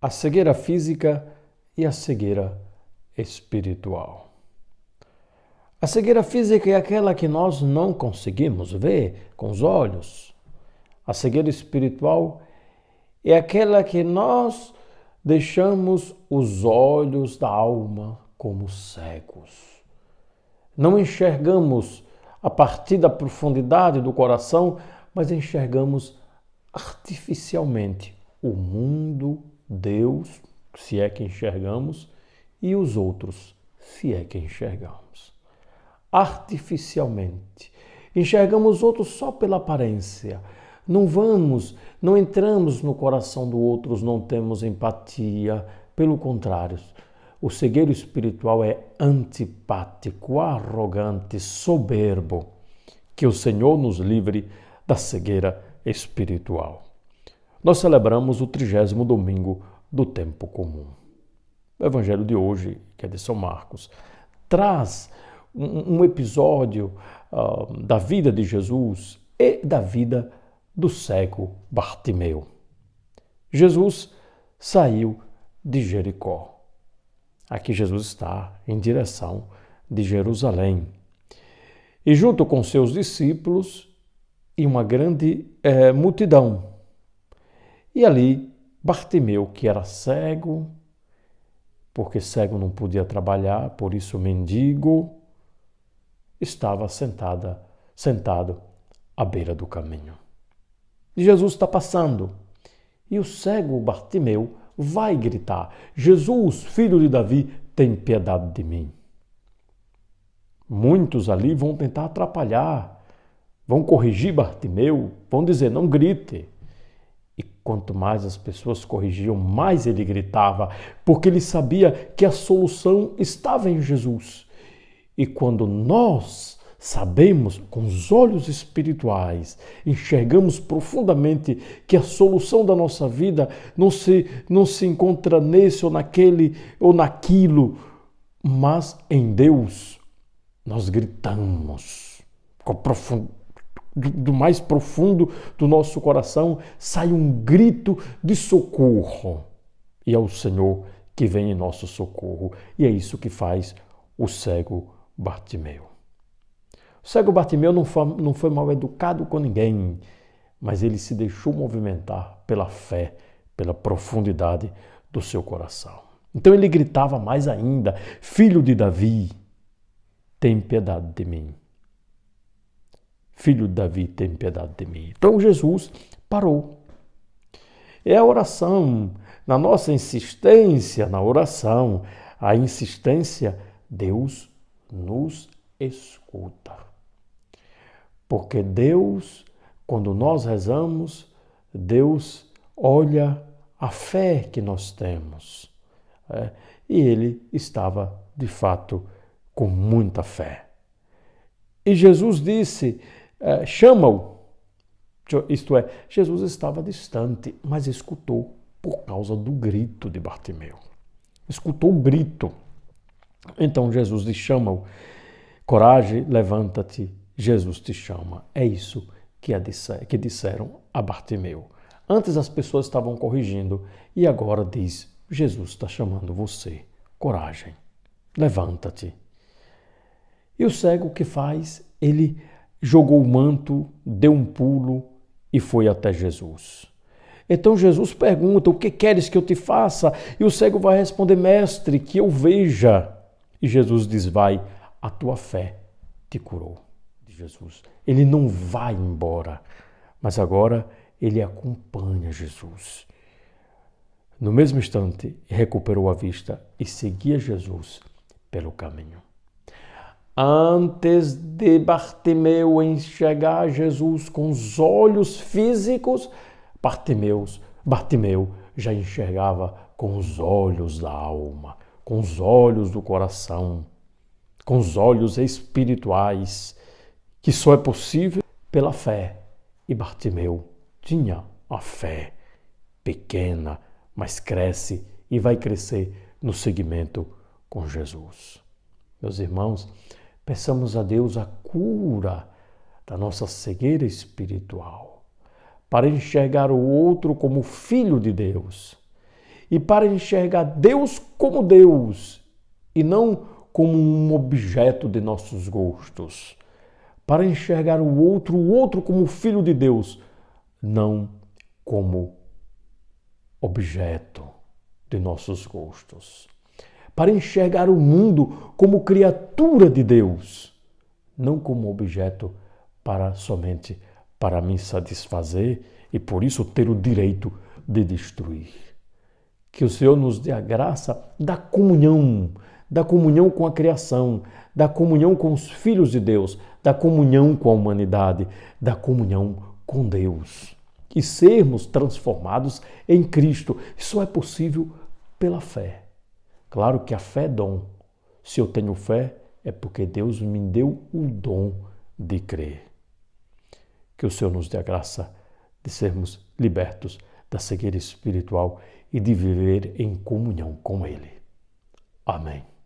a cegueira física e a cegueira espiritual. A cegueira física é aquela que nós não conseguimos ver com os olhos. A cegueira espiritual é aquela que nós deixamos os olhos da alma como cegos. Não enxergamos a partir da profundidade do coração, mas enxergamos artificialmente o mundo, Deus, se é que enxergamos, e os outros, se é que enxergamos. Artificialmente. Enxergamos outros só pela aparência. Não entramos no coração do outro, não temos empatia. Pelo contrário, o cegueiro espiritual é antipático, arrogante, soberbo. Que o Senhor nos livre da cegueira espiritual. Nós celebramos o 30º domingo do tempo comum. O evangelho de hoje, que é de São Marcos, traz um episódio da vida de Jesus e da vida do cego Bartimeu. Jesus saiu de Jericó. Aqui Jesus está em direção de Jerusalém. E junto com seus discípulos e uma grande multidão. E ali Bartimeu, que era cego, porque cego não podia trabalhar, por isso mendigo, estava sentado à beira do caminho. E Jesus está passando. E o cego Bartimeu vai gritar: Jesus, filho de Davi, tem piedade de mim. Muitos ali vão tentar atrapalhar, vão corrigir Bartimeu, vão dizer: não grite. E quanto mais as pessoas corrigiam, mais ele gritava, porque ele sabia que a solução estava em Jesus. E quando nós sabemos, com os olhos espirituais, enxergamos profundamente que a solução da nossa vida não se encontra nesse ou naquele ou naquilo, mas em Deus, nós gritamos do mais profundo do nosso coração, sai um grito de socorro. E é o Senhor que vem em nosso socorro. E é isso que faz o cego Bartimeu. O cego Bartimeu não foi mal educado com ninguém, mas ele se deixou movimentar pela fé, pela profundidade do seu coração. Então ele gritava mais ainda: Filho de Davi, tem piedade de mim. Filho de Davi, tem piedade de mim. Então Jesus parou. É a oração, na nossa insistência na oração, a insistência, Deus nos escuta. Porque Deus, quando nós rezamos, Deus olha a fé que nós temos. E ele estava, de fato, com muita fé. E Jesus disse: chama-o. Isto é, Jesus estava distante, mas escutou por causa do grito de Bartimeu. Escutou o grito. Então Jesus diz: chama-o. Coragem, levanta-te, Jesus te chama. É isso que disseram a Bartimeu. Antes as pessoas estavam corrigindo e agora diz: Jesus está chamando você. Coragem, levanta-te. E o cego o que faz? Ele jogou o manto, deu um pulo e foi até Jesus. Então Jesus pergunta: o que queres que eu te faça? E o cego vai responder: mestre, que eu veja. E Jesus diz: vai, a tua fé te curou. De Jesus. Ele não vai embora, mas agora ele acompanha Jesus. No mesmo instante, recuperou a vista e seguia Jesus pelo caminho. Antes de Bartimeu enxergar Jesus com os olhos físicos, Bartimeu já enxergava com os olhos da alma, com os olhos do coração, com os olhos espirituais, que só é possível pela fé. E Bartimeu tinha a fé pequena, mas cresce e vai crescer no seguimento com Jesus. Meus irmãos, peçamos a Deus a cura da nossa cegueira espiritual, para enxergar o outro como filho de Deus e para enxergar Deus como Deus e não como um objeto de nossos gostos, para enxergar o outro como filho de Deus, não como objeto de nossos gostos, para enxergar o mundo como criatura de Deus, não como objeto somente para me satisfazer e por isso ter o direito de destruir. Que o Senhor nos dê a graça da comunhão com a criação, da comunhão com os filhos de Deus, da comunhão com a humanidade, da comunhão com Deus. E sermos transformados em Cristo. Isso é possível pela fé. Claro que a fé é dom. Se eu tenho fé, é porque Deus me deu o dom de crer. Que o Senhor nos dê a graça de sermos libertos da cegueira espiritual e de viver em comunhão com Ele. Amém.